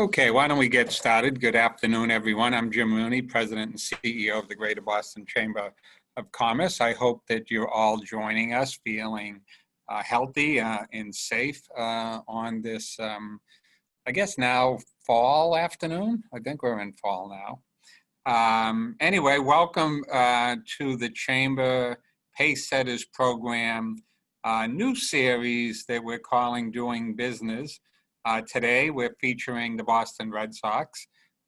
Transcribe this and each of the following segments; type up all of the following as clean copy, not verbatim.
Okay, why don't we get started? Good afternoon, everyone. I'm Jim Rooney, President and CEO of the Greater Boston Chamber of Commerce. I hope that you're all joining us feeling healthy and safe on this, I guess now fall afternoon. I think we're in fall now. Anyway, welcome to the Chamber Pacesetters program, new series that we're calling Doing Business. Today, we're featuring the Boston Red Sox.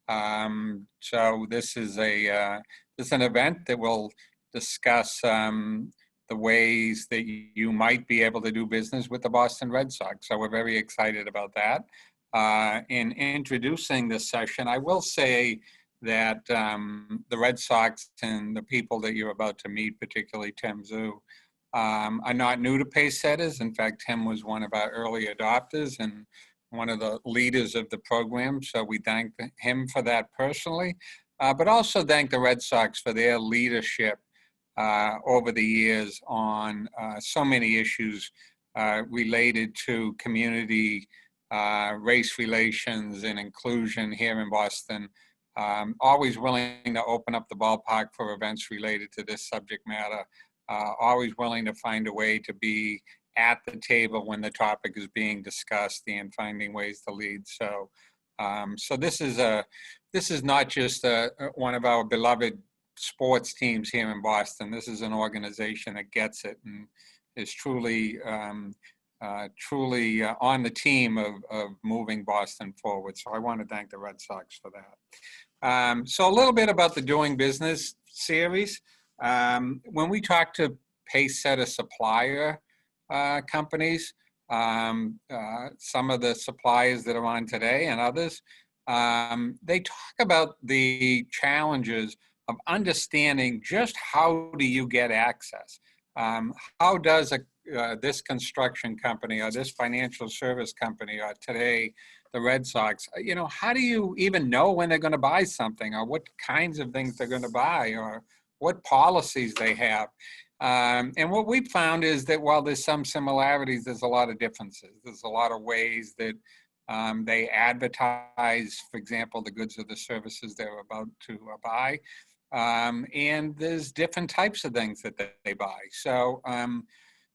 So this is an event that will discuss the ways that you might be able to do business with the Boston Red Sox. So we're very excited about that. In introducing this session, I will say that the Red Sox and the people that you're about to meet, particularly Tim Zhu, are not new to Pacesetters. In fact, Tim was one of our early adopters and one of the leaders of the program, so we thank him for that personally, but also thank the Red Sox for their leadership over the years on so many issues related to community, race relations and inclusion here in Boston. Always willing to open up the ballpark for events related to this subject matter, always willing to find a way to be at the table when the topic is being discussed and finding ways to lead. So, so this is not just one of our beloved sports teams here in Boston. This is an organization that gets it and is truly on the team of moving Boston forward. So I want to thank the Red Sox for that. So a little bit about the Doing Business series. When we talk to Pacesetter Supplier companies, some of the suppliers that are on today and others, they talk about the challenges of understanding just how do you get access. How does this construction company or this financial service company or today the Red Sox, how do you even know when they're going to buy something or what kinds of things they're going to buy or what policies they have? And what we found is that while there's some similarities, there's a lot of differences. There's a lot of ways that they advertise, for example, the goods or the services they're about to buy. And there's different types of things that they buy. So,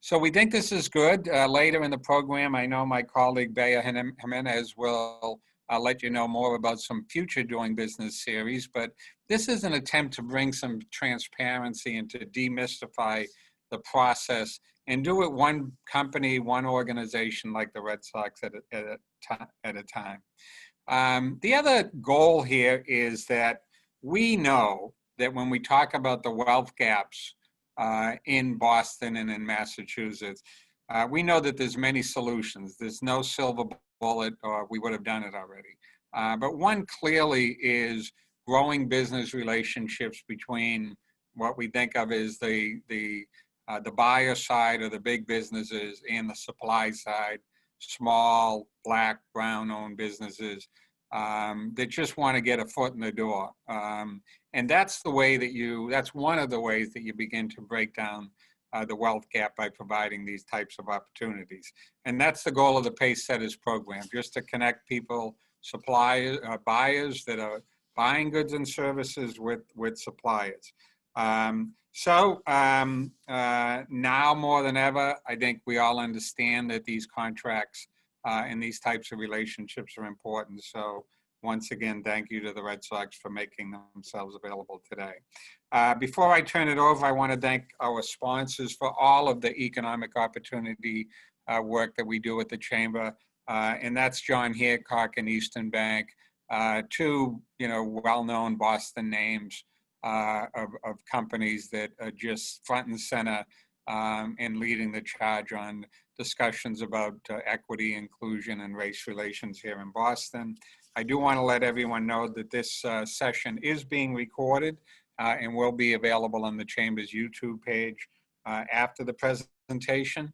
so we think this is good. Later in the program, I know my colleague Bea Jimenez will let you know more about some future Doing Business series, but this is an attempt to bring some transparency and to demystify the process and do it one company, one organization like the Red Sox at a time. The other goal here is that we know that when we talk about the wealth gaps in Boston and in Massachusetts, we know that there's many solutions. There's no silver bullet or we would have done it already. But one clearly is growing business relationships between what we think of as the buyer side of the big businesses and the supply side, small, Black, brown-owned businesses that just want to get a foot in the door. And that's the way that that's one of the ways that you begin to break down the wealth gap by providing these types of opportunities. And that's the goal of the Pacesetters program, just to connect people, suppliers, buyers that are buying goods and services with suppliers. So now more than ever, I think we all understand that these contracts and these types of relationships are important. So once again, thank you to the Red Sox for making themselves available today. Before I turn it over, I want to thank our sponsors for all of the economic opportunity work that we do at the Chamber. And that's John Hancock and Eastern Bank, two well-known Boston names of companies that are just front and center and leading the charge on discussions about equity, inclusion, and race relations here in Boston. I do want to let everyone know that this session is being recorded and will be available on the Chamber's YouTube page after the presentation.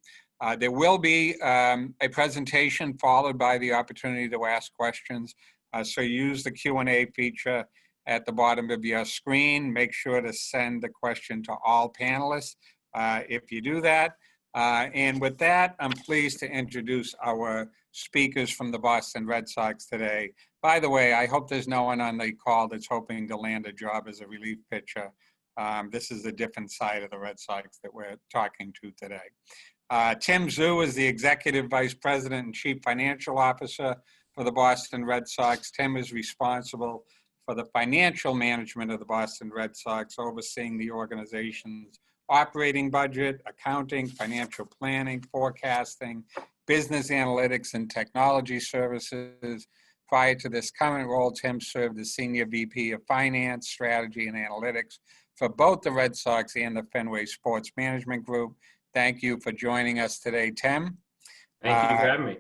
There will be a presentation followed by the opportunity to ask questions. So use the Q&A feature at the bottom of your screen. Make sure to send the question to all panelists. If you do that, And with that, I'm pleased to introduce our speakers from the Boston Red Sox today. By the way, I hope there's no one on the call that's hoping to land a job as a relief pitcher. This is a different side of the Red Sox that we're talking to today. Tim Zhu is the Executive Vice President and Chief Financial Officer for the Boston Red Sox. Tim is responsible for the financial management of the Boston Red Sox, overseeing the organization's operating budget, accounting, financial planning, forecasting, business analytics, and technology services. Prior to this current role, Tim served as Senior VP of Finance, Strategy, and Analytics for both the Red Sox and the Fenway Sports Management Group. Thank you for joining us today, Tim. Thank you for having me.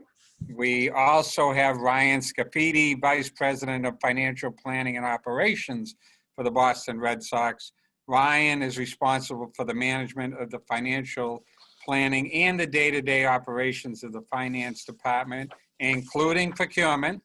We also have Ryan Scaffidi, Vice President of Financial Planning and Operations for the Boston Red Sox. Ryan is responsible for the management of the financial planning and the day-to-day operations of the finance department, including procurement.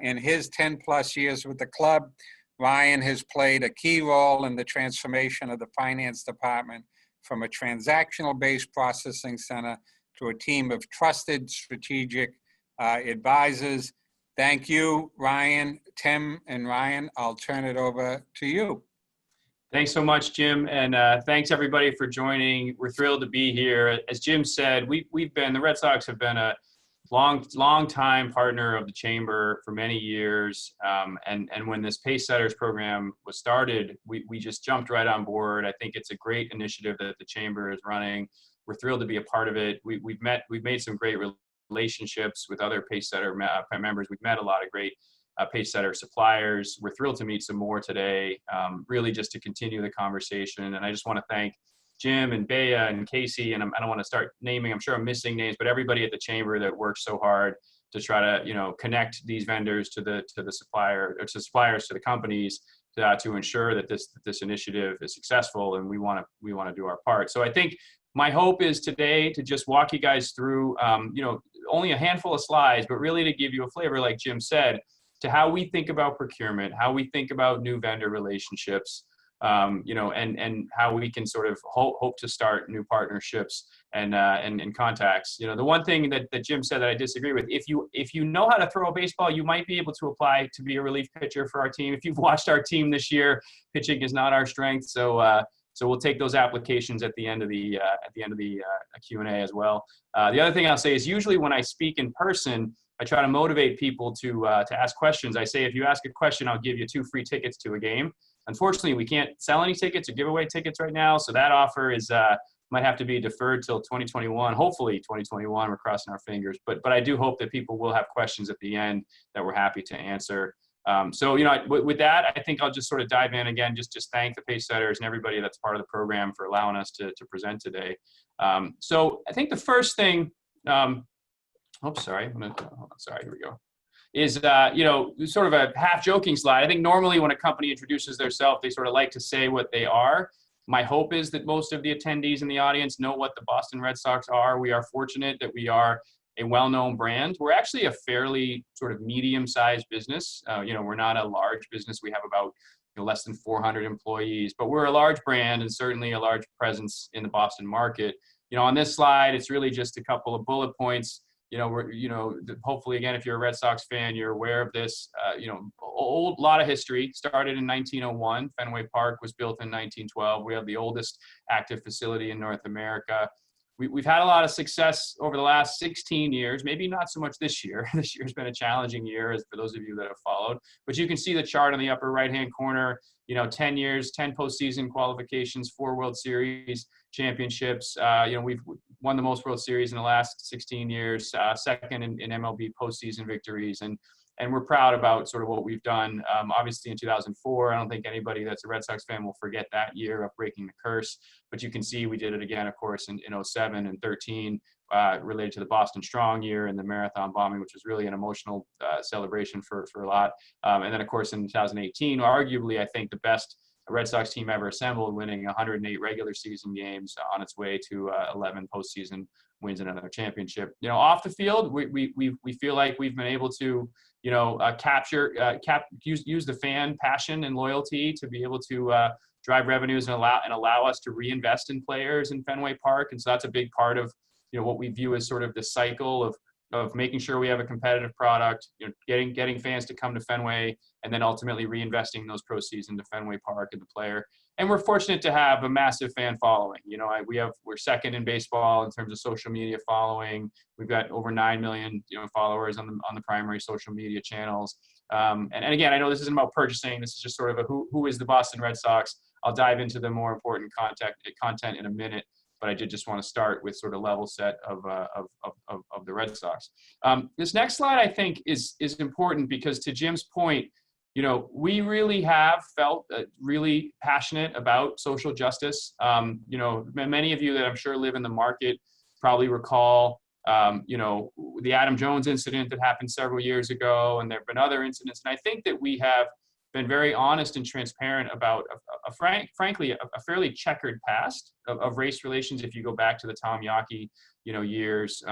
In his 10-plus years with the club, Ryan has played a key role in the transformation of the finance department from a transactional-based processing center to a team of trusted strategic advisors. Thank you, Ryan. Tim and Ryan, I'll turn it over to you. Thanks so much, Jim, and thanks everybody for joining. We're thrilled to be here. As Jim said, the Red Sox have been a long time partner of the Chamber for many years, and when this Pacesetters program was started, we just jumped right on board. I think it's a great initiative that the Chamber is running. We're thrilled to be a part of it. We've made some great relationships with other Pacesetter members. We've met a lot of great Pacesetter suppliers. We're thrilled to meet some more today, really just to continue the conversation. And I just want to thank Jim and Bea and Casey, and I don't want to start naming, I'm sure I'm missing names, but everybody at the Chamber that works so hard to try to, connect these vendors to the supplier, or to suppliers, to the companies, to ensure that this initiative is successful, and we want to do our part. So I think my hope is today to just walk you guys through, only a handful of slides, but really to give you a flavor, like Jim said, to how we think about procurement, how we think about new vendor relationships, and how we can sort of hope to start new partnerships and contacts. The one thing that Jim said that I disagree with, if you know how to throw a baseball, you might be able to apply to be a relief pitcher for our team. If you've watched our team this year, pitching is not our strength, so we'll take those applications at the end of the Q&A as well. The other thing I'll say is usually when I speak in person, I try to motivate people to ask questions. I say, if you ask a question, I'll give you 2 free tickets to a game. Unfortunately, we can't sell any tickets or give away tickets right now, so that offer is might have to be deferred till 2021. Hopefully 2021, we're crossing our fingers. But I do hope that people will have questions at the end that we're happy to answer. So with that, I think I'll just sort of dive in again, just thank the Pacesetters and everybody that's part of the program for allowing us to present today. So I think the first thing, here we go, is, sort of a half joking slide. I think normally when a company introduces themselves, they sort of like to say what they are. My hope is that most of the attendees in the audience know what the Boston Red Sox are. We are fortunate that we are a well-known brand. We're actually a fairly sort of medium-sized business. We're not a large business. We have about less than 400 employees, but we're a large brand and certainly a large presence in the Boston market. On this slide, it's really just a couple of bullet points. Hopefully, again, if you're a Red Sox fan, you're aware of this. Lot of history. Started in 1901. Fenway Park was built in 1912. We have the oldest active facility in North America. We've had a lot of success over the last 16 years, maybe not so much this year. This year's been a challenging year, as for those of you that have followed. But you can see the chart on the upper right-hand corner, 10 years, 10 postseason qualifications, 4 World Series championships. We've won the most World Series in the last 16 years, second in MLB postseason victories. And we're proud about sort of what we've done. Obviously in 2004, I don't think anybody that's a Red Sox fan will forget that year of breaking the curse. But you can see we did it again, of course, in 07 and 13, related to the Boston Strong year and the marathon bombing, which was really an emotional celebration for a lot. And then, of course, in 2018, arguably, I think the best Red Sox team ever assembled, winning 108 regular season games on its way to 11 postseason wins and another championship. Off the field, we feel like we've been able to use the fan passion and loyalty to be able to drive revenues and allow us to reinvest in players in Fenway Park. And so that's a big part of, what we view as sort of the cycle of making sure we have a competitive product, getting fans to come to Fenway, and then ultimately reinvesting those proceeds into Fenway Park and the player. And we're fortunate to have a massive fan following. We're second in baseball in terms of social media following. We've got over 9 million followers on the primary social media channels. And again, I know this isn't about purchasing. This is just sort of who is the Boston Red Sox. I'll dive into the more important content in a minute. But I did just want to start with sort of level set of the Red Sox. This next slide, I think, is important because, to Jim's point, we really have felt really passionate about social justice. Many of you that I'm sure live in the market probably recall, the Adam Jones incident that happened several years ago, and there have been other incidents. And I think that we have been very honest and transparent about frankly a fairly checkered past of race relations. If you go back to the Tom Yawkey years,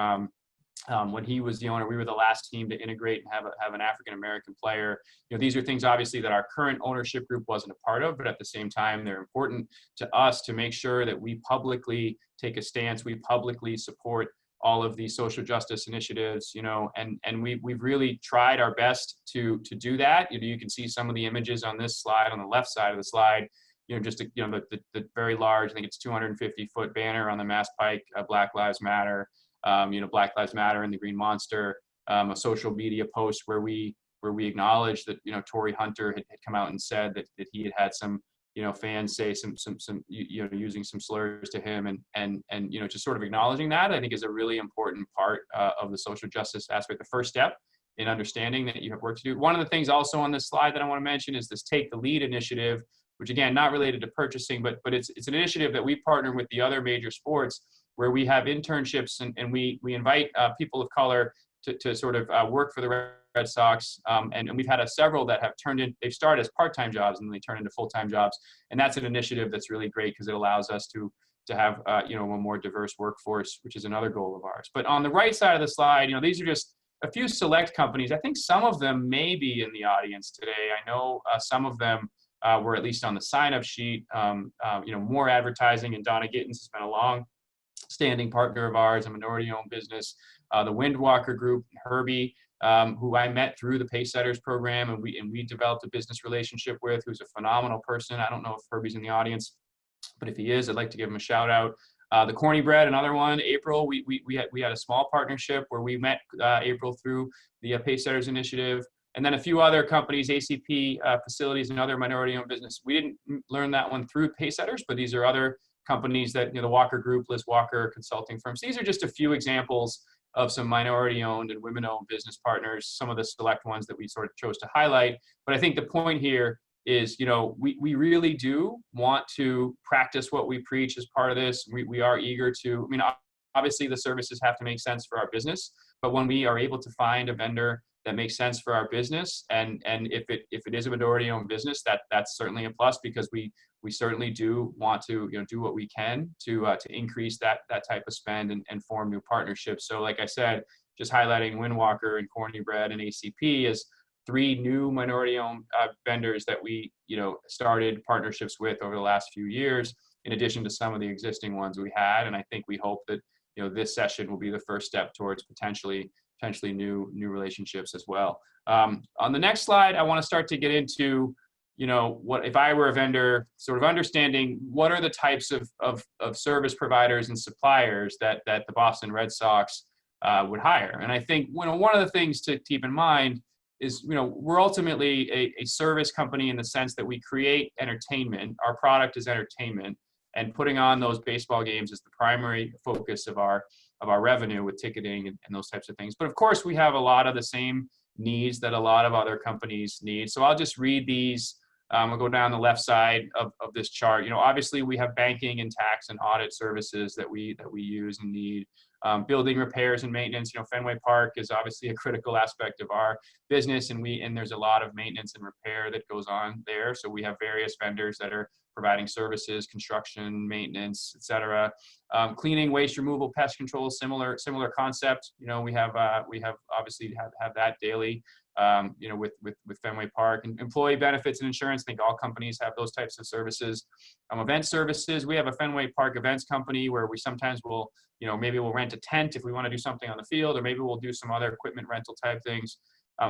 when he was the owner, we were the last team to integrate and have an African American player. These are things obviously that our current ownership group wasn't a part of, but at the same time, they're important to us to make sure that we publicly take a stance, we publicly support all of these social justice initiatives, and we've really tried our best to do that. You can see some of the images on this slide, on the left side of the slide, the very large, I think it's 250-foot banner on the Mass Pike, Black Lives Matter, Black Lives Matter and the Green Monster, a social media post where we acknowledged that, Torrey Hunter had come out and said that he had some, fans say some using some slurs to him, and just sort of acknowledging that, I think, is a really important part of the social justice aspect, the first step in understanding that you have work to do. One of the things also on this slide that I want to mention is this Take the Lead initiative, which again, not related to purchasing, but it's an initiative that we partner with the other major sports, where we have internships and we invite people of color to sort of work for the Red Sox, and we've had several that have they've started as part-time jobs and then they turn into full-time jobs, and that's an initiative that's really great because it allows us to have a more diverse workforce, which is another goal of ours. But on the right side of the slide, these are just a few select companies. I think some of them may be in the audience today. I know some of them were at least on the sign-up sheet. More Advertising, and Donna Gittins has been a long-standing partner of ours, a minority-owned business. The Windwalker Group, Herbie, who I met through the Pacesetters program, and we developed a business relationship with, who's a phenomenal person. I don't know if Herbie's in the audience, but if he is, I'd like to give him a shout out. The Corny Bread, another one. April, we had a small partnership where we met April through the Pacesetters initiative, and then a few other companies, ACP Facilities, and other minority-owned business. We didn't learn that one through Pacesetters, but these are other companies that, the Walker Group, Liz Walker consulting firms. These are just a few examples of some minority-owned and women-owned business partners, some of the select ones that we sort of chose to highlight. But I think the point here is, we really do want to practice what we preach as part of this. We are eager to, obviously the services have to make sense for our business, but when we are able to find a vendor that makes sense for our business, and if it is a minority-owned business, that's certainly a plus, because we certainly do want to do what we can to increase that type of spend and form new partnerships. So like I said, just highlighting Windwalker and Corny Bread and ACP as 3 new minority-owned vendors that we started partnerships with over the last few years, in addition to some of the existing ones we had. And I think we hope that this session will be the first step towards potentially new relationships as well. On the next slide, I want to start to get into what if I were a vendor, sort of understanding what are the types of service providers and suppliers that the Boston Red Sox would hire. And I think one of the things to keep in mind is we're ultimately a service company in the sense that we create entertainment. Our product is entertainment, and putting on those baseball games is the primary focus of our revenue, with ticketing and those types of things. But of course, we have a lot of the same needs that a lot of other companies need. So I'll just read these. I'll go down the left side of this chart. Obviously we have banking and tax and audit services that we use and need. Building repairs and maintenance. Fenway Park is obviously a critical aspect of our business, and there's a lot of maintenance and repair that goes on there. So we have various vendors that are providing services, construction, maintenance, et cetera. Cleaning, waste removal, pest control, similar concept. You know, we have obviously have that daily. You know, with Fenway Park. And employee benefits and insurance, I think all companies have those types of services. Event services, we have a Fenway Park events company where we sometimes will, you know, maybe we'll rent a tent if we want to do something on the field, or maybe we'll do some other equipment rental type things.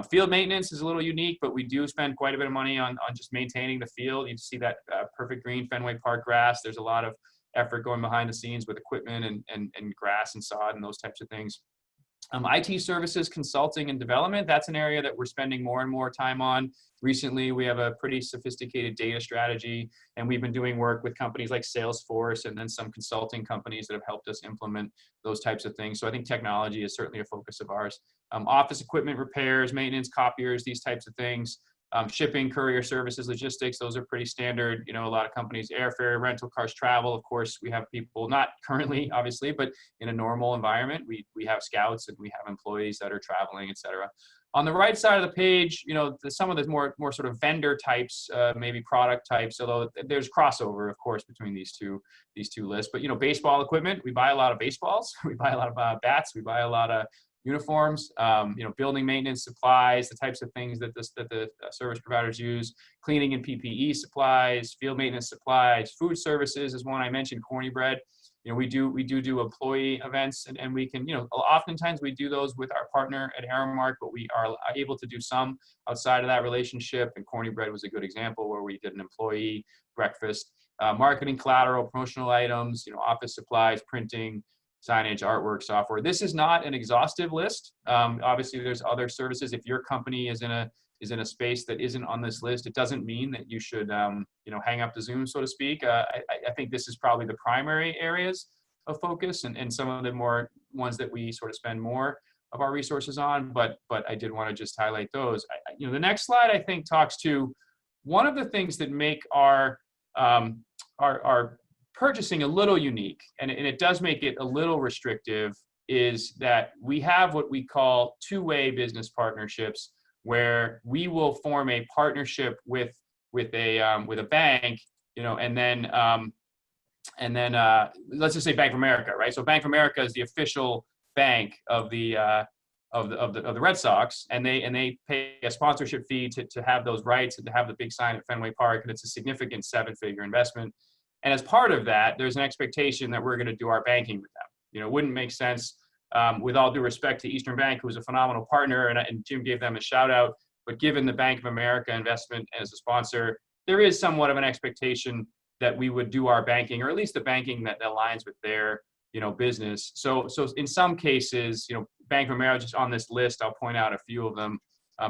Field maintenance is a little unique, but we do spend quite a bit of money on just maintaining the field. You see that perfect green Fenway Park grass. There's a lot of effort going behind the scenes with equipment and grass and sod and those types of things. IT services, consulting, and development, that's an area that we're spending more and more time on. Recently, we have a pretty sophisticated data strategy, and we've been doing work with companies like Salesforce and then some consulting companies that have helped us implement those types of things. So I think technology is certainly a focus of ours. Office equipment repairs, maintenance, copiers, these types of things. Shipping, courier services, logistics, those are pretty standard. You know, a lot of companies, airfare, rental cars, travel. Of course, we have people, not currently, obviously, but in a normal environment, we have scouts and we have employees that are traveling, et cetera. On the right side of the page, you know, some of the more sort of vendor types, maybe product types, although there's crossover, of course, between these two lists. But, you know, baseball equipment, we buy a lot of baseballs, we buy a lot of bats, we buy a lot of uniforms, you know, building maintenance supplies, the types of things that the service providers use, cleaning and PPE supplies, field maintenance supplies, food services is one I mentioned, Corny Bread. You know, we do employee events, and we can, you know, oftentimes we do those with our partner at Aramark, but we are able to do some outside of that relationship. And Corny Bread was a good example where we did an employee breakfast. Marketing collateral, promotional items, you know, office supplies, printing, signage, artwork, software. This is not an exhaustive list. Obviously, there's other services. If your company is in a space that isn't on this list, it doesn't mean that you should, you know, hang up the Zoom, so to speak. I think this is probably the primary areas of focus, and some of the more ones that we sort of spend more of our resources on. But I did want to just highlight those. You know, the next slide I think talks to one of the things that make our purchasing a little unique, and it does make it a little restrictive, is that we have what we call two-way business partnerships, where we will form a partnership with a bank, you know, and then let's just say Bank of America, right? So Bank of America is the official bank of the Red Sox, and they pay a sponsorship fee to have those rights and to have the big sign at Fenway Park, and it's a significant seven-figure investment. And as part of that, there's an expectation that we're going to do our banking with them. You know, it wouldn't make sense, with all due respect to Eastern Bank, who's a phenomenal partner, and Jim gave them a shout out, but given the Bank of America investment as a sponsor, there is somewhat of an expectation that we would do our banking, or at least the banking that aligns with their, you know, business. So in some cases, you know, Bank of America, just on this list, I'll point out a few of them.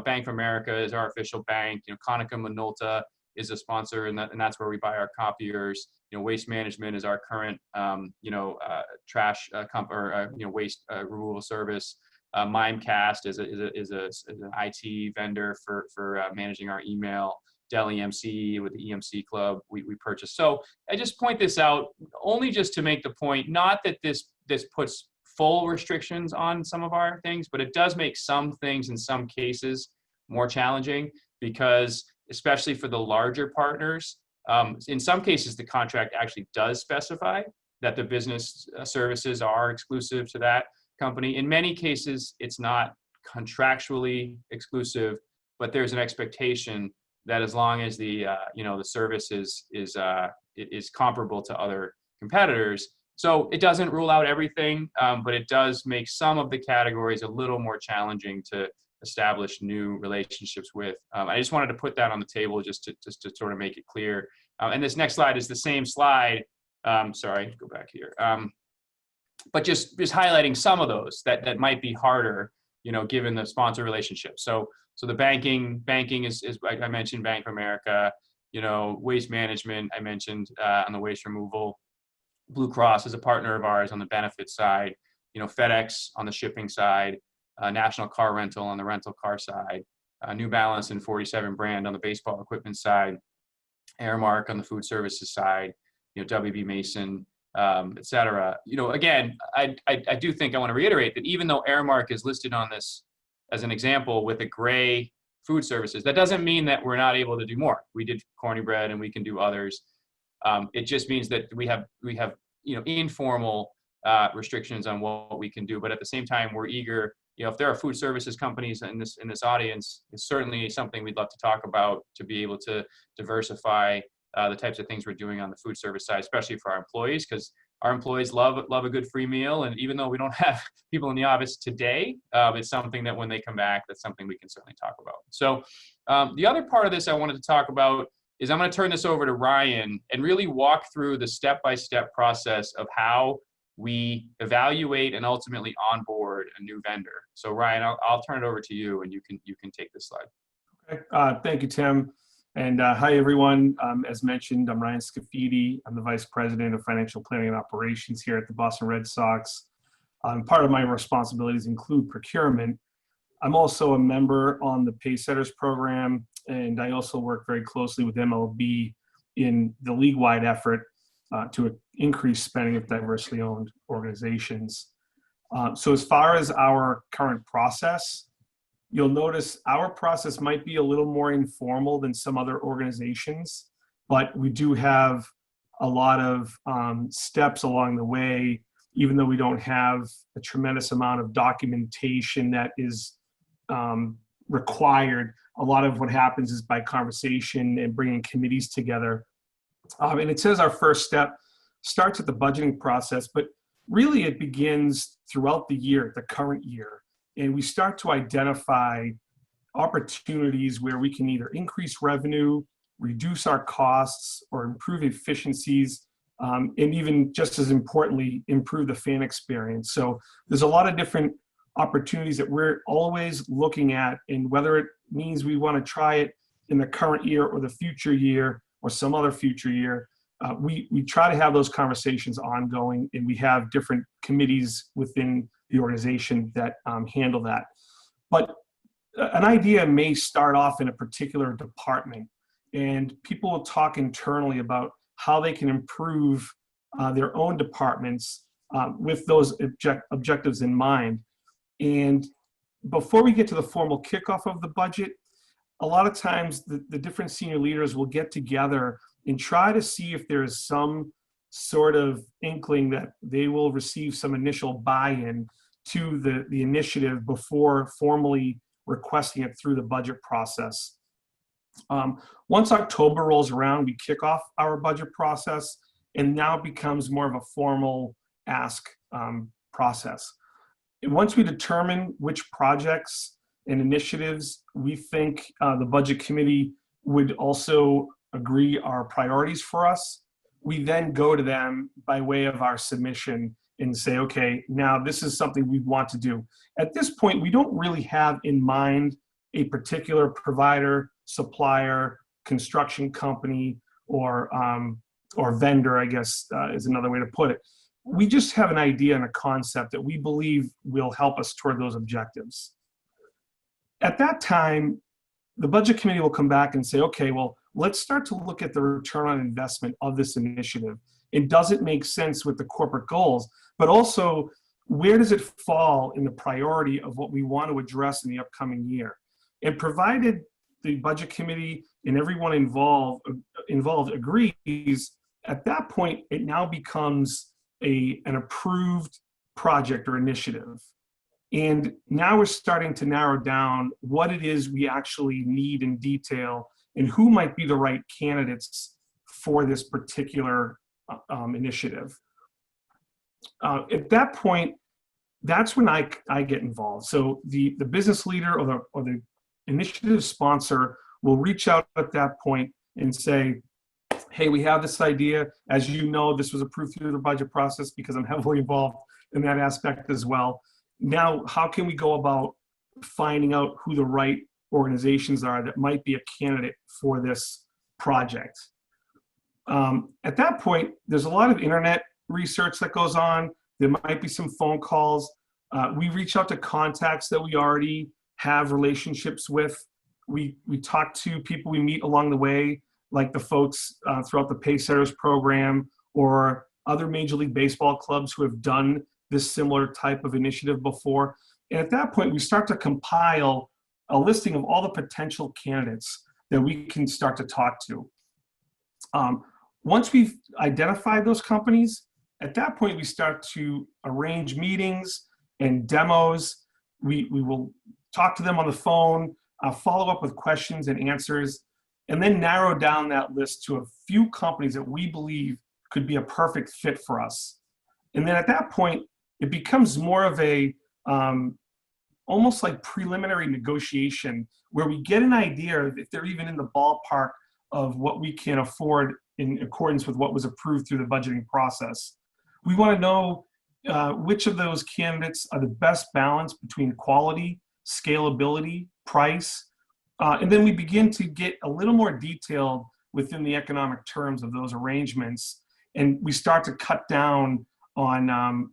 Bank of America is our official bank. You know, Konica Minolta is a sponsor, and that's where we buy our copiers. You know, Waste Management is our current, trash waste removal service. Mimecast is an IT vendor for managing our email. Dell EMC with the EMC Club we purchased. So I just point this out only just to make the point, not that this puts full restrictions on some of our things, but it does make some things in some cases more challenging, because especially for the larger partners, in some cases, the contract actually does specify that the business services are exclusive to that company. In many cases, it's not contractually exclusive, but there's an expectation that as long as the service is comparable to other competitors. So it doesn't rule out everything, but it does make some of the categories a little more challenging to establish new relationships with. I just wanted to put that on the table just to sort of make it clear. And this next slide is the same slide. Sorry, go back here. But just highlighting some of those that might be harder, you know, given the sponsor relationship. So the banking is I mentioned Bank of America. You know, Waste Management I mentioned on the waste removal. Blue Cross is a partner of ours on the benefits side. You know, FedEx on the shipping side. National Car Rental on the rental car side, New Balance and 47 brand on the baseball equipment side, Aramark on the food services side, you know, WB Mason, et cetera. You know, again, I do think I want to reiterate that even though Aramark is listed on this as an example with a gray food services, that doesn't mean that we're not able to do more. We did Corny Bread and we can do others. It just means that we have informal restrictions on what we can do, but at the same time, we're eager. If there are food services companies in this audience, it's certainly something we'd love to talk about, to be able to diversify the types of things we're doing on the food service side, especially for our employees, because our employees love a good free meal. And even though we don't have people in the office today, it's something that when they come back, that's something we can certainly talk about. So the other part of this I wanted to talk about is I'm going to turn this over to Ryan and really walk through the step-by-step process of how we evaluate and ultimately onboard a new vendor. So Ryan, I'll turn it over to you, and you can take this slide. Okay. Thank you, Tim. And hi, everyone. As mentioned, I'm Ryan Scaffidi. I'm the Vice President of Financial Planning and Operations here at the Boston Red Sox. Part of my responsibilities include procurement. I'm also a member on the Pacesetters program, and I also work very closely with MLB in the league-wide effort to increase spending of diversely owned organizations. So as far as our current process, you'll notice our process might be a little more informal than some other organizations, but we do have a lot of steps along the way, even though we don't have a tremendous amount of documentation that is required. A lot of what happens is by conversation and bringing committees together. And it says our first step starts at the budgeting process, but really it begins throughout the year, the current year. And we start to identify opportunities where we can either increase revenue, reduce our costs, or improve efficiencies, and even just as importantly, improve the fan experience. So there's a lot of different opportunities that we're always looking at, and whether it means we want to try it in the current year or the future year or some other future year, we try to have those conversations ongoing, and we have different committees within the organization that handle that. But an idea may start off in a particular department, and people will talk internally about how they can improve their own departments with those objectives in mind. And before we get to the formal kickoff of the budget, a lot of times the different senior leaders will get together and try to see if there is some sort of inkling that they will receive some initial buy-in to the initiative before formally requesting it through the budget process. Once October rolls around, we kick off our budget process, and now it becomes more of a formal ask process. And once we determine which projects and initiatives we think the budget committee would also agree are priorities for us, we then go to them by way of our submission and say, okay, now this is something we want to do. At this point, we don't really have in mind a particular provider, supplier, construction company, or vendor, I guess is another way to put it. We just have an idea and a concept that we believe will help us toward those objectives. At that time, the budget committee will come back and say, okay, well, let's start to look at the return on investment of this initiative. And does it make sense with the corporate goals? But also, where does it fall in the priority of what we want to address in the upcoming year? And provided the budget committee and everyone involved agrees, at that point, it now becomes an approved project or initiative. And now we're starting to narrow down what it is we actually need in detail and who might be the right candidates for this particular initiative. At that point, that's when I get involved. So the business leader or the initiative sponsor will reach out at that point and say, hey, we have this idea. As you know, this was approved through the budget process because I'm heavily involved in that aspect as well. Now, how can we go about finding out who the right organizations are that might be a candidate for this project? At that point, there's a lot of internet research that goes on. There might be some phone calls. We reach out to contacts that we already have relationships with. We talk to people we meet along the way, like the folks throughout the Pacesetters program or other Major League Baseball clubs who have done this similar type of initiative before. And at that point, we start to compile a listing of all the potential candidates that we can start to talk to. Once we've identified those companies, at that point, we start to arrange meetings and demos. We will talk to them on the phone, follow up with questions and answers, and then narrow down that list to a few companies that we believe could be a perfect fit for us. And then at that point, it becomes more of a almost like preliminary negotiation where we get an idea if they're even in the ballpark of what we can afford in accordance with what was approved through the budgeting process. We want to know which of those candidates are the best balance between quality, scalability, price, and then we begin to get a little more detailed within the economic terms of those arrangements, and we start to cut down on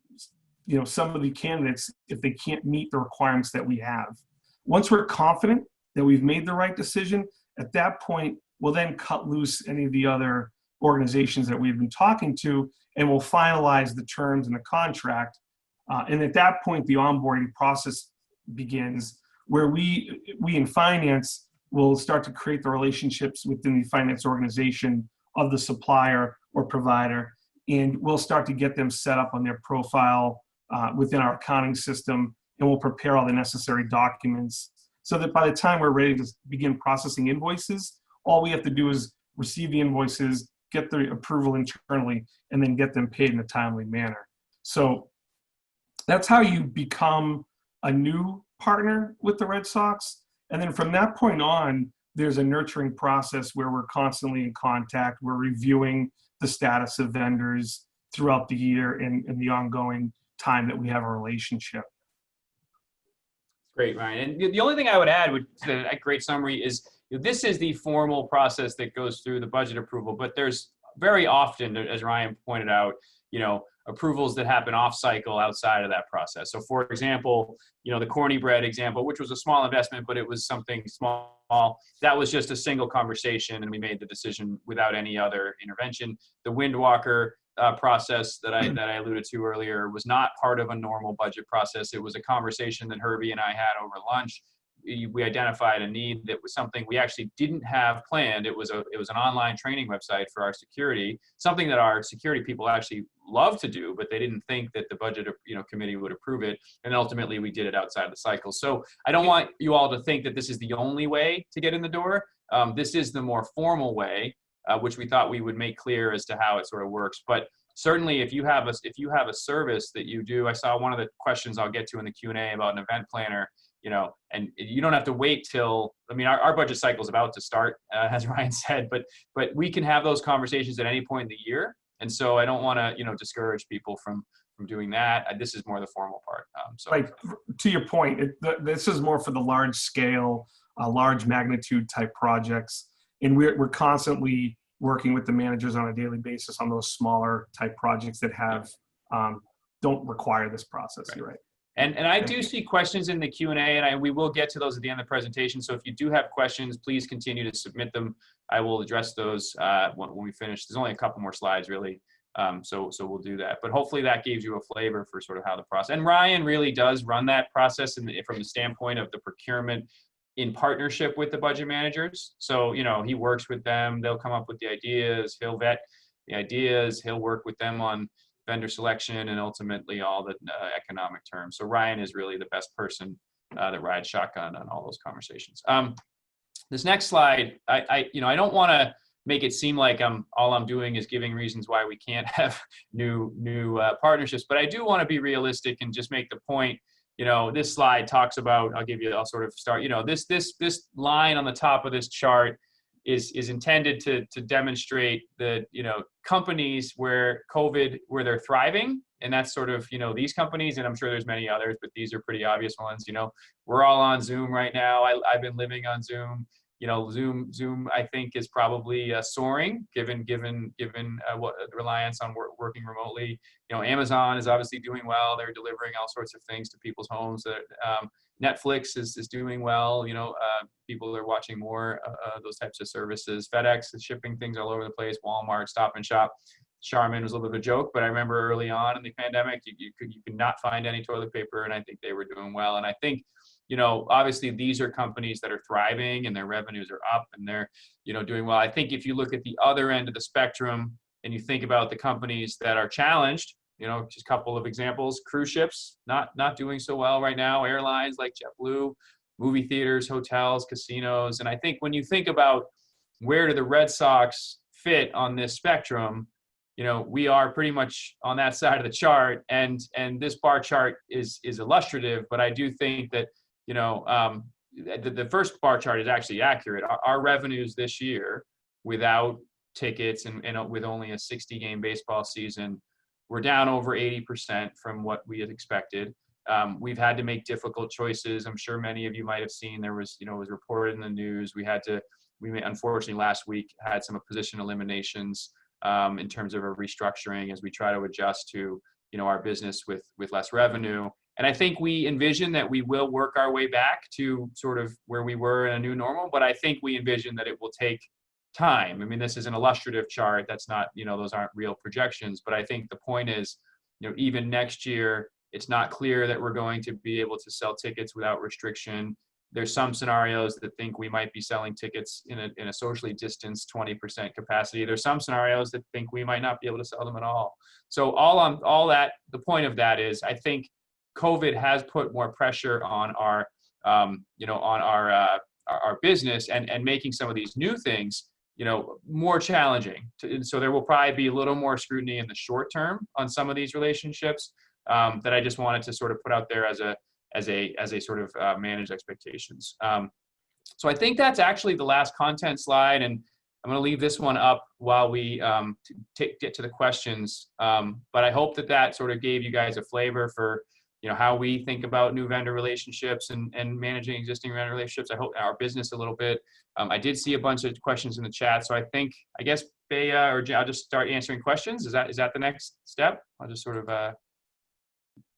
some of the candidates if they can't meet the requirements that we have. Once we're confident that we've made the right decision, at that point, we'll then cut loose any of the other organizations that we've been talking to, and we'll finalize the terms in the contract. And at that point, the onboarding process begins, where we in finance will start to create the relationships within the finance organization of the supplier or provider, and we'll start to get them set up on their profile within our accounting system, and we'll prepare all the necessary documents so that by the time we're ready to begin processing invoices, all we have to do is receive the invoices, get the approval internally, and then get them paid in a timely manner. So that's how you become a new partner with the Red Sox. And then from that point on, there's a nurturing process where we're constantly in contact. We're reviewing the status of vendors throughout the year and the ongoing time that we have a relationship. Great, Ryan. And the only thing I would add with a great summary is this is the formal process that goes through the budget approval, but there's very often, as Ryan pointed out, approvals that happen off cycle outside of that process. So for example, the corny bread example, which was a small investment, but it was something small, that was just a single conversation and we made the decision without any other intervention. The Windwalker process that I alluded to earlier was not part of a normal budget process. It was a conversation that Herbie and I had over lunch. We identified a need that was something we actually didn't have planned. It was an online training website for our security, something that our security people actually love to do, but they didn't think that the budget committee would approve it. And ultimately we did it outside the cycle. So I don't want you all to think that this is the only way to get in the door. This is the more formal way, which we thought we would make clear as to how it sort of works. But certainly if you have a service that you do, I saw one of the questions I'll get to in the Q&A about an event planner, and you don't have to wait till, our budget cycle is about to start, as Ryan said, but we can have those conversations at any point in the year. And so I don't want to, discourage people from doing that. This is more the formal part. To your point, this is more for the large scale, large magnitude type projects. And we're constantly working with the managers on a daily basis on those smaller type projects that don't require this process. Right. You're right. And I do see questions in the Q&A, and we will get to those at the end of the presentation. So if you do have questions, please continue to submit them. I will address those when we finish. There's only a couple more slides, really. So we'll do that. But hopefully that gives you a flavor for sort of how the process. And Ryan really does run that process from the standpoint of the procurement in partnership with the budget managers. So, he works with them. They'll come up with the ideas. He'll vet the ideas. He'll work with them on vendor selection and ultimately all the economic terms. So Ryan is really the best person that rides shotgun on all those conversations. This next slide, I don't want to make it seem like all I'm doing is giving reasons why we can't have new partnerships, but I do want to be realistic and just make the point. This slide talks about, I'll sort of start, this line on the top of this chart is intended to demonstrate that, companies where they're thriving. And that's sort of, these companies, and I'm sure there's many others, but these are pretty obvious ones. We're all on Zoom right now. I've been living on Zoom. Zoom, I think, is probably soaring given what reliance on working remotely. Amazon is obviously doing well. They're delivering all sorts of things to people's homes. Netflix is doing well. People are watching more those types of services. FedEx is shipping things all over the place. Walmart, Stop and Shop. Charmin was a little bit of a joke, but I remember early on in the pandemic, you could not find any toilet paper, and I think they were doing well. And I think, obviously these are companies that are thriving and their revenues are up and they're, doing well. I think if you look at the other end of the spectrum, and you think about the companies that are challenged, just a couple of examples: cruise ships, not doing so well right now, airlines like JetBlue, movie theaters, hotels, casinos. And I think when you think about where do the Red Sox fit on this spectrum, we are pretty much on that side of the chart, and this bar chart is illustrative, but I do think that, the first bar chart is actually accurate. Our revenues this year, without tickets and with only a 60-game baseball season, we're down over 80% from what we had expected. We've had to make difficult choices. I'm sure many of you might have seen, there was, it was reported in the news. We unfortunately last week had some position eliminations in terms of a restructuring as we try to adjust to, our business with less revenue. And I think we envision that we will work our way back to sort of where we were in a new normal, but I think we envision that it will take time. I mean, this is an illustrative chart. That's not, those aren't real projections, but I think the point is, even next year, it's not clear that we're going to be able to sell tickets without restriction. There's some scenarios that think we might be selling tickets in a socially distanced 20% capacity. There's some scenarios that think we might not be able to sell them at all. So all that, the point of that is, I think COVID has put more pressure on our, our business and making some of these new things, more challenging. So there will probably be a little more scrutiny in the short term on some of these relationships that I just wanted to sort of put out there as a sort of manage expectations. So I think that's actually the last content slide, and I'm going to leave this one up while we get to the questions. But I hope that sort of gave you guys a flavor for how we think about new vendor relationships and managing existing vendor relationships. I hope our business a little bit. I did see a bunch of questions in the chat, so I guess Bea or I'll just start answering questions. Is that the next step? I'll just sort of I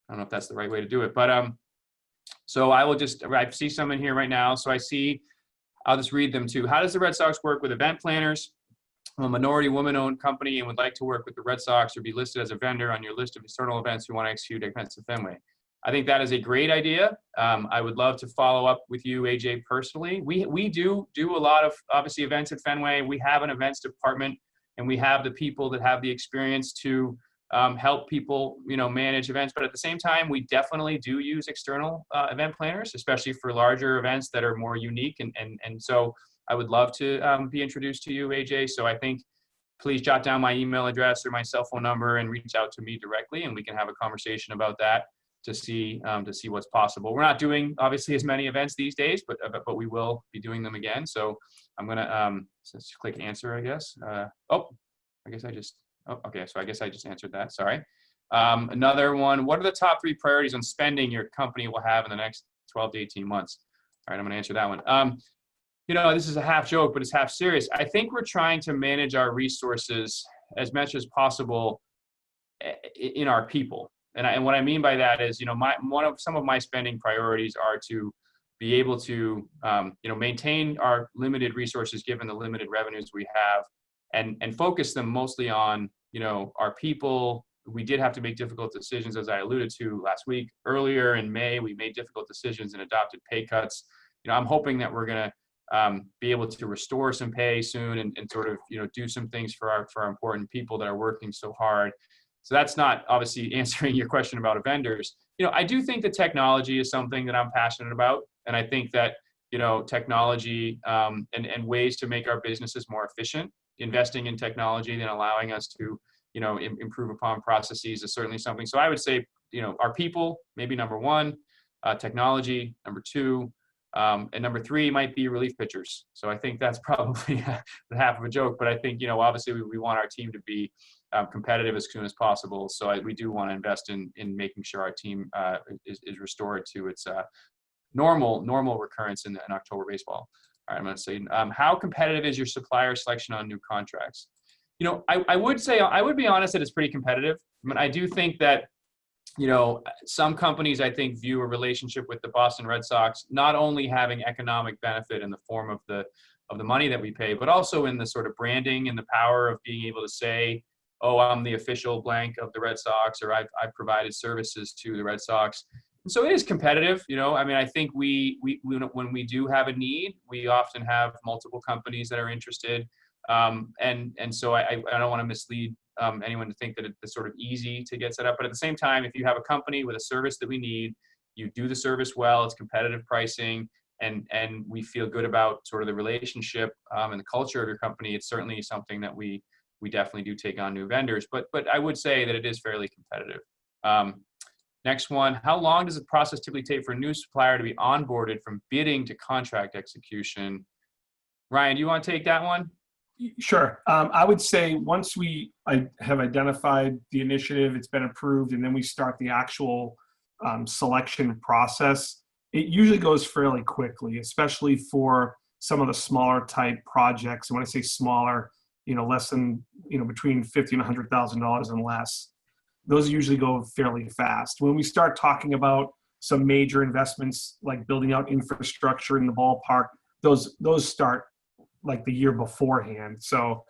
don't know if that's the right way to do it, but so I see some in here right now. So I'll just read them too. How does the Red Sox work with event planners? I'm a minority woman-owned company and would like to work with the Red Sox or be listed as a vendor on your list of external events who want to execute events at Fenway. I think that is a great idea. I would love to follow up with you, AJ, personally. We do a lot of, obviously, events at Fenway. We have an events department, and we have the people that have the experience to help people, manage events. But at the same time, we definitely do use external event planners, especially for larger events that are more unique. And so I would love to be introduced to you, AJ. So I think please jot down my email address or my cell phone number and reach out to me directly, and we can have a conversation about that to see what's possible. We're not doing obviously as many events these days, but we will be doing them again. So I'm gonna just click answer, I guess. Okay, so I guess I just answered that, sorry. Another one, what are the top 3 priorities on spending your company will have in the next 12 to 18 months? All right, I'm gonna answer that one. This is a half joke, but it's half serious. I think we're trying to manage our resources as much as possible in our people. And what I mean by that is, some of my spending priorities are to be able to, maintain our limited resources given the limited revenues we have, and focus them mostly on, our people. We did have to make difficult decisions, as I alluded to last week. Earlier in May, we made difficult decisions and adopted pay cuts. I'm hoping that we're going to be able to restore some pay soon and sort of, do some things for our important people that are working so hard. So that's not obviously answering your question about vendors. I do think that technology is something that I'm passionate about. And I think that, technology and ways to make our businesses more efficient, investing in technology and allowing us to, improve upon processes is certainly something. So I would say, our people, maybe number 1, technology, number 2, and number 3 might be relief pitchers. So I think that's probably half of a joke, but I think, obviously we want our team to be competitive as soon as possible. So we do want to invest in making sure our team is restored to its normal recurrence in October baseball. All right, I'm going to say, how competitive is your supplier selection on new contracts? I would be honest that it's pretty competitive. I mean, I do think that, some companies, I think, view a relationship with the Boston Red Sox not only having economic benefit in the form of the money that we pay, but also in the sort of branding and the power of being able to say, oh, I'm the official blank of the Red Sox, or I've provided services to the Red Sox. And so it is competitive. I mean, I think we when we do have a need, we often have multiple companies that are interested. And so I don't want to mislead anyone to think that it's sort of easy to get set up. But at the same time, if you have a company with a service that we need, you do the service well, it's competitive pricing, and we feel good about sort of the relationship and the culture of your company, it's certainly something that we definitely do take on new vendors. But I would say that it is fairly competitive. Next one, how long does the process typically take for a new supplier to be onboarded from bidding to contract execution? Ryan, do you want to take that one? Sure. I would say once I have identified the initiative, it's been approved, and then we start the actual selection process, it usually goes fairly quickly, especially for some of the smaller type projects. And when I say smaller, less than, between $50,000 and $100,000 and less, those usually go fairly fast. When we start talking about some major investments like building out infrastructure in the ballpark, those start like the year beforehand. So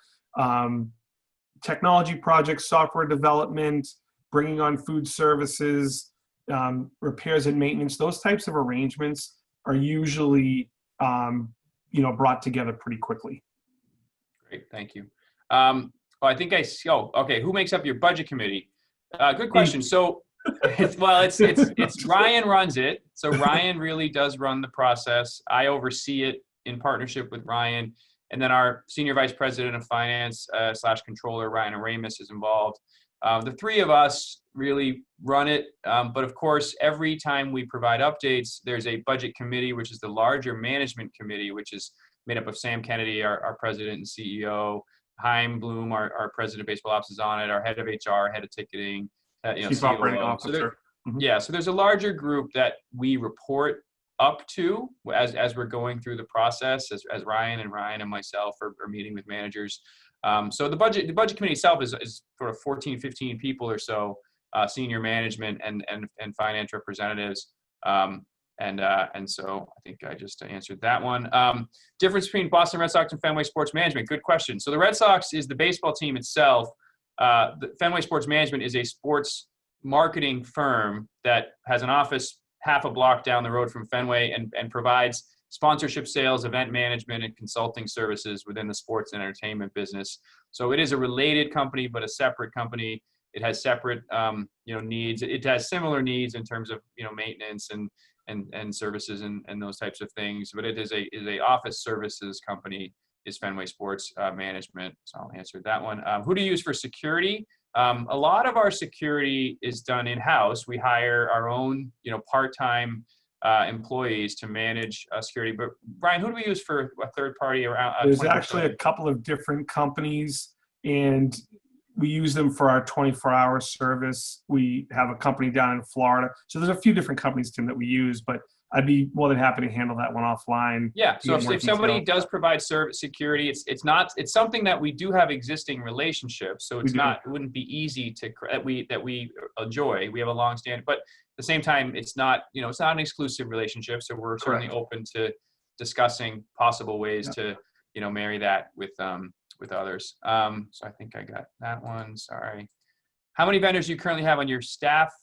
technology projects, software development, bringing on food services, repairs and maintenance, those types of arrangements are usually, brought together pretty quickly. Great, thank you. I think okay, who makes up your budget committee? Good question. So, it's Ryan runs it. So Ryan really does run the process. I oversee it in partnership with Ryan. And then our Senior Vice President of Finance / Controller, Ryan Aramis, is involved. The three of us really run it. But of course, every time we provide updates, there's a budget committee, which is the larger management committee, which is made up of Sam Kennedy, our president and CEO, Chaim Bloom, our president of baseball ops, is on it, our head of HR, head of ticketing, Chief Operating Officer. So there's a larger group that we report up to as we're going through the process, as Ryan and myself are meeting with managers. So the budget committee itself is sort of 14, 15 people or so, senior management and finance representatives. And so I think I just answered that one. Difference between Boston Red Sox and Fenway Sports Management. Good question. So the Red Sox is the baseball team itself. The Fenway Sports Management is a sports marketing firm that has an office half a block down the road from Fenway and provides sponsorship sales, event management, and consulting services within the sports and entertainment business. So it is a related company, but a separate company. It has separate, needs. It has similar needs in terms of, maintenance and services and those types of things. But it is a office services company, is Fenway Sports Management. So I'll answer that one. Who do you use for security? A lot of our security is done in-house. We hire our own, part-time employees to manage security. But Brian, who do we use for a third party around? There's actually a couple of different companies, and we use them for our 24-hour service. We have a company down in Florida. So there's a few different companies, Tim, that we use, but I'd be more than happy to handle that one offline. Yeah. So if somebody does provide service security, it's something that we do have existing relationships. So it wouldn't be easy that we enjoy. We have a long standing, but at the same time, it's not an exclusive relationship. So we're certainly open to discussing possible ways to, marry that with others. So I think I got that one. Sorry. How many vendors do you currently have on your staff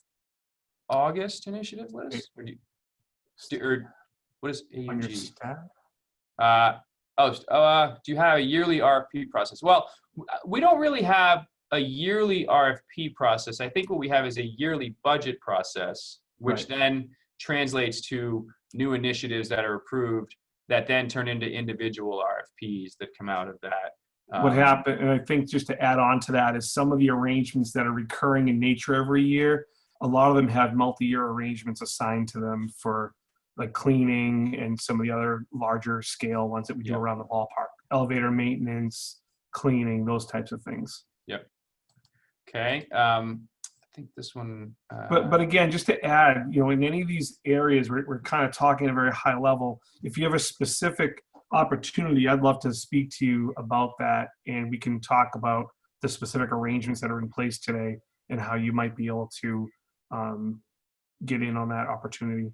August initiative list? Or what is AUG? On your staff? Do you have a yearly RFP process? Well, we don't really have a yearly RFP process. I think what we have is a yearly budget process, which then translates to new initiatives that are approved that then turn into individual RFPs that come out of that. What happened, and I think just to add on to that, is some of the arrangements that are recurring in nature every year, a lot of them have multi-year arrangements assigned to them for like cleaning and some of the other larger scale ones that we do around the ballpark, elevator maintenance, cleaning, those types of things. Yep. Okay. I think this one. But again, just to add, in any of these areas, we're kind of talking at a very high level. If you have a specific opportunity, I'd love to speak to you about that, and we can talk about the specific arrangements that are in place today and how you might be able to get in on that opportunity.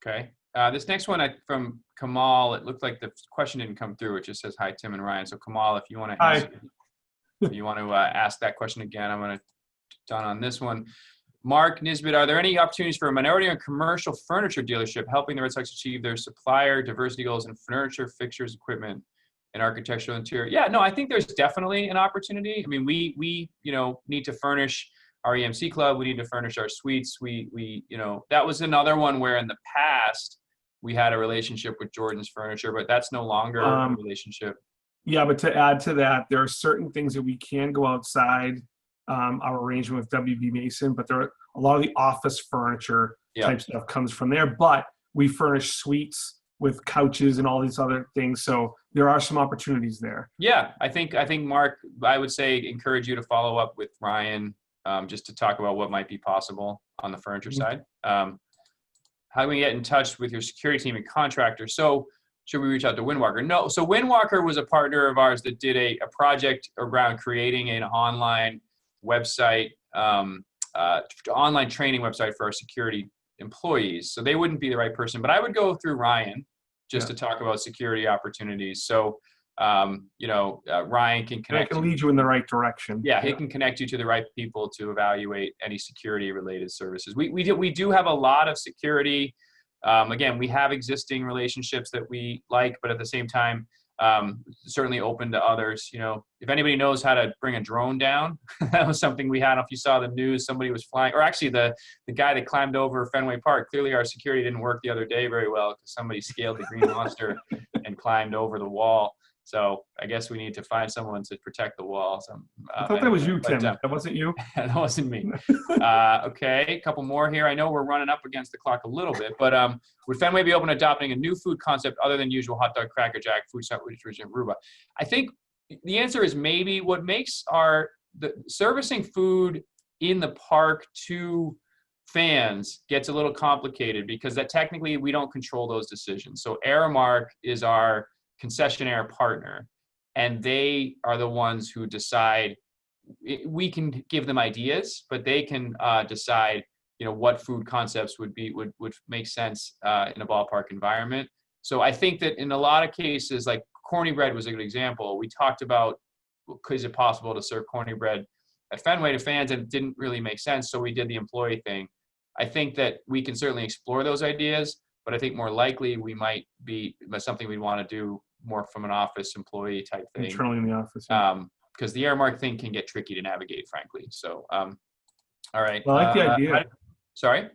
Okay. This next one from Kamal, it looked like the question didn't come through. It just says, hi, Tim and Ryan. So Kamal, if you want to ask that question again, I'm going to done on this one. Mark Nisbet, are there any opportunities for a minority-owned commercial furniture dealership helping the Red Sox achieve their supplier diversity goals in furniture, fixtures, equipment? and architectural interior. Yeah, no, I think there's definitely an opportunity. I mean, we need to furnish our EMC club. We need to furnish our suites. We that was another one where in the past we had a relationship with Jordan's Furniture, but that's no longer a relationship. Yeah, but to add to that, there are certain things that we can go outside our arrangement with WB Mason, but there are a lot of the office furniture type stuff comes from there. But we furnish suites with couches and all these other things, so there are some opportunities there. Yeah, I think Mark, I would say encourage you to follow up with Ryan just to talk about what might be possible on the furniture side. How do we get in touch with your security team and contractors? So should we reach out to Windwalker? No. So Windwalker was a partner of ours that did a project around creating an online website, online training website for our security employees. So they wouldn't be the right person, but I would go through Ryan just to talk about security opportunities. So, Ryan can connect. I can lead you in the right direction. Yeah, he can connect you to the right people to evaluate any security related services. We do have a lot of security. Again, we have existing relationships that we like, but at the same time, certainly open to others. If anybody knows how to bring a drone down, that was something we had. I don't know if you saw the news, somebody was flying, or actually the guy that climbed over Fenway Park. Clearly our security didn't work the other day very well because somebody scaled the green monster and climbed over the wall. So I guess we need to find someone to protect the wall. I thought that was you, Tim. That wasn't you? That wasn't me. Okay, a couple more here. I know we're running up against the clock a little bit, but would Fenway be open to adopting a new food concept other than usual hot dog, Cracker Jack, food sandwich, and Aruba? I think the answer is maybe. What makes the servicing food in the park to fans gets a little complicated because that technically we don't control those decisions. So Aramark is our concessionaire partner, and they are the ones who decide. We can give them ideas, but they can decide, what food concepts would make sense in a ballpark environment. So I think that in a lot of cases, like corny bread was a good example. We talked about, is it possible to serve corny bread at Fenway to fans, and it didn't really make sense. So we did the employee thing. I think that we can certainly explore those ideas, but I think more likely we might be something we'd want to do more from an office employee type thing. Internally in the office. Because the Aramark thing can get tricky to navigate, frankly. So, all right. Well, I like the idea. Sorry?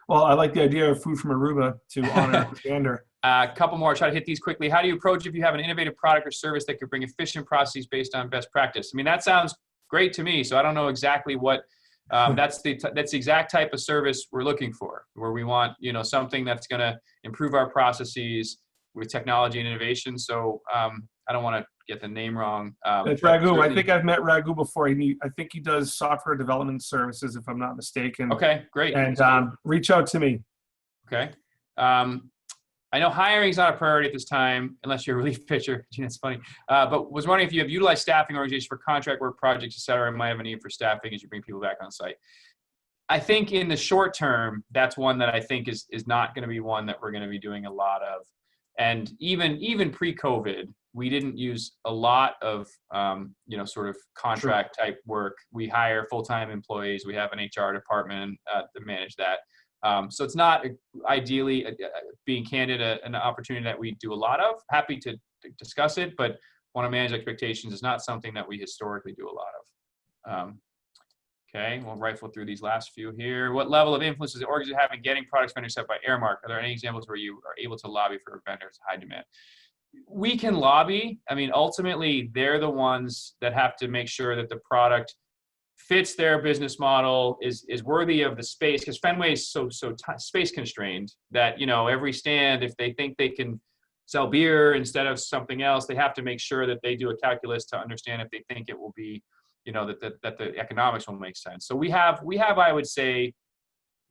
Well, I like the idea of food from Aruba to honor Alexander. A couple more. I'll try to hit these quickly. How do you approach if you have an innovative product or service that could bring efficient processes based on best practice? I mean, that sounds great to me. So I don't know exactly what. That's the exact type of service we're looking for, where we want something that's going to improve our processes with technology and innovation. So I don't want to get the name wrong. That's Raghu. I think I've met Raghu before. I think he does software development services, if I'm not mistaken. Okay, great. And reach out to me. Okay. I know hiring is not a priority at this time, unless you're a relief pitcher. That's funny. But was wondering if you have utilized staffing organizations for contract work projects, et cetera, and might have a need for staffing as you bring people back on site. I think in the short term, that's one that I think is not going to be one that we're going to be doing a lot of. And even pre-COVID, we didn't use a lot of, sort of contract type work. We hire full-time employees. We have an HR department to manage that. So it's not ideally, being candid, an opportunity that we do a lot of. Happy to discuss it, but want to manage expectations is not something that we historically do a lot of. Okay, we'll rifle through these last few here. What level of influence does the organization have in getting products vendors set by Aramark? Are there any examples where you are able to lobby for vendors high demand? We can lobby. I mean, ultimately, they're the ones that have to make sure that the product fits their business model, is worthy of the space, because Fenway is so space constrained that every stand, if they think they can sell beer instead of something else, they have to make sure that they do a calculus to understand if they think it will be, that the economics will make sense. So we have I would say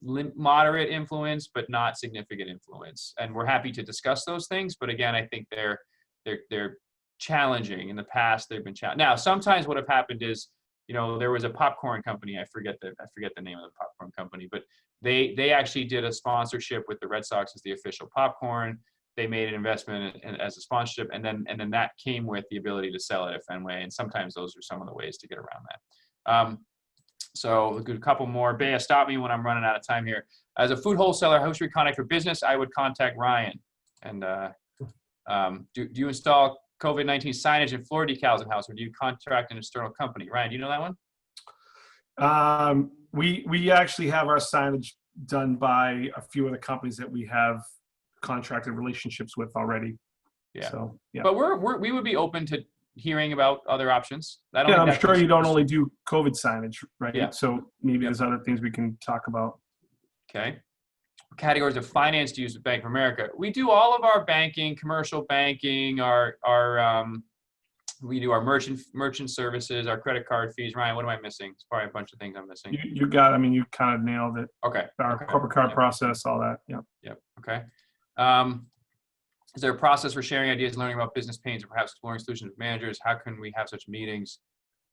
moderate influence, but not significant influence, and we're happy to discuss those things. But again, I think they're challenging. In the past, they've been challenging. Now, sometimes what have happened is, there was a popcorn company. I forget the name of the popcorn company, but they actually did a sponsorship with the Red Sox as the official popcorn. They made an investment as a sponsorship, and then that came with the ability to sell it at Fenway. And sometimes those are some of the ways to get around that. So a couple more. Bea, stop me when I'm running out of time here. As a food wholesaler, who should we contact for business? I would contact Ryan. And do you install COVID-19 signage and floor decals in-house, or do you contract an external company? Ryan, do you know that one? We actually have our signage done by a few of the companies that we have contracted relationships with already. Yeah. So, yeah. But we would be open to hearing about other options. I'm sure you don't only do COVID signage, right? Yeah. So maybe there's other things we can talk about. Okay. Categories of finance to use with Bank of America. We do all of our banking, commercial banking, we do our merchant services, our credit card fees. Ryan, what am I missing? It's probably a bunch of things I'm missing. You kind of nailed it. Okay. Our corporate card process, all that. Yeah. Yep. Okay. Is there a process for sharing ideas, learning about business pains, or perhaps exploring solutions with managers? How can we have such meetings?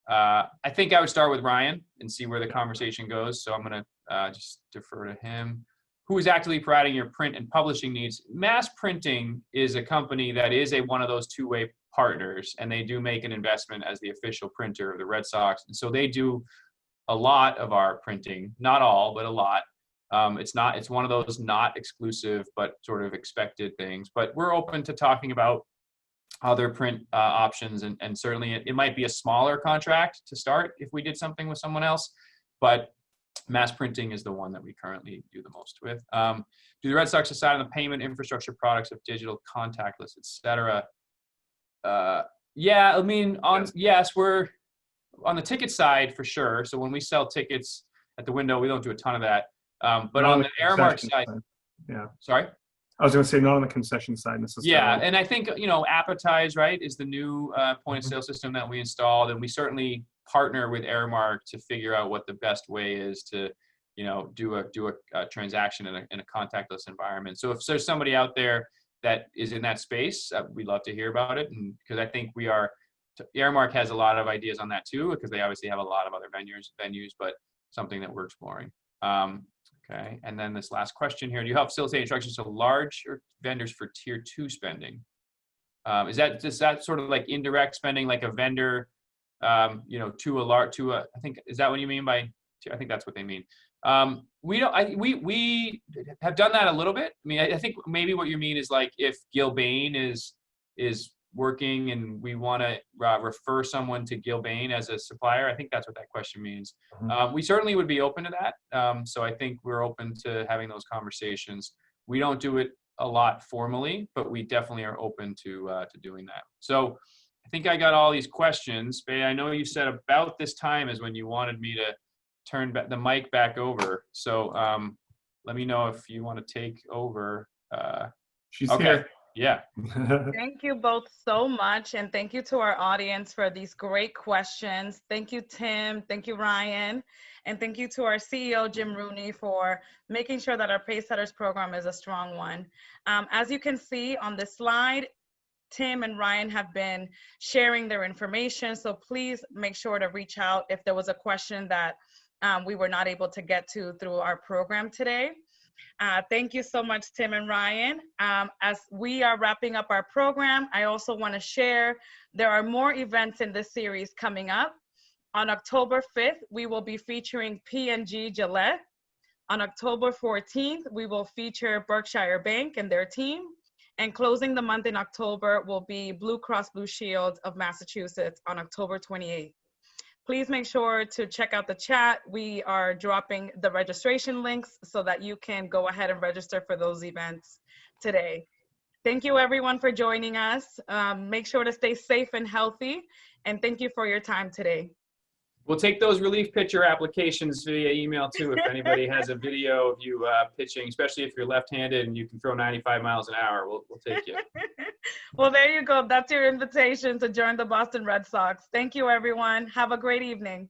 I think I would start with Ryan and see where the conversation goes. So I'm going to just defer to him. Who is actively providing your print and publishing needs? Mass Printing is a company that is one of those two-way partners, and they do make an investment as the official printer of the Red Sox. And so they do a lot of our printing, not all, but a lot. It's one of those not exclusive, but sort of expected things. But we're open to talking about other print options, and certainly it might be a smaller contract to start if we did something with someone else, but Mass Printing is the one that we currently do the most with. Do the Red Sox decide on the payment infrastructure products of digital, contactless, et cetera? Yeah, I mean, yes, we're on the ticket side for sure. So when we sell tickets at the window, we don't do a ton of that. But on the Aramark side, yeah. Sorry? I was going to say not on the concession side necessarily. Yeah, and I think, Appetize, right, is the new point of sale system that we installed, and we certainly partner with Aramark to figure out what the best way is to, do a transaction in a contactless environment. So if there's somebody out there that is in that space, we'd love to hear about it, and because I think Aramark has a lot of ideas on that too, because they obviously have a lot of other venues, but something that we're exploring. Okay, and then this last question here: do you help facilitate instructions to large vendors for tier 2 spending? Is that sort of like indirect spending, like a vendor, I think, is that what you mean by? I think that's what they mean. We have done that a little bit. I mean, I think maybe what you mean is like if Gilbane is working and we want to refer someone to Gilbane as a supplier. I think that's what that question means. We certainly would be open to that. So I think we're open to having those conversations. We don't do it a lot formally, but we definitely are open to doing that. So I think I got all these questions. But I know you said about this time is when you wanted me to turn the mic back over. So let me know if you want to take over. She's okay. Here. Yeah. Thank you both so much. And thank you to our audience for these great questions. Thank you, Tim. Thank you, Ryan. And thank you to our CEO, Jim Rooney, for making sure that our Pacesetters program is a strong one. As you can see on this slide, Tim and Ryan have been sharing their information. So please make sure to reach out if there was a question that we were not able to get to through our program today. Thank you so much, Tim and Ryan. As we are wrapping up our program, I also want to share there are more events in this series coming up. On October 5th, we will be featuring P&G Gillette. On October 14th, we will feature Berkshire Bank and their team. And closing the month in October will be Blue Cross Blue Shield of Massachusetts on October 28th. Please make sure to check out the chat. We are dropping the registration links so that you can go ahead and register for those events today. Thank you everyone for joining us. Make sure to stay safe and healthy, and thank you for your time today. We'll take those relief pitcher applications via email too. If anybody has a video of you pitching, especially if you're left-handed and you can throw 95 miles an hour, we'll take you. Well, there you go. That's your invitation to join the Boston Red Sox. Thank you, everyone. Have a great evening.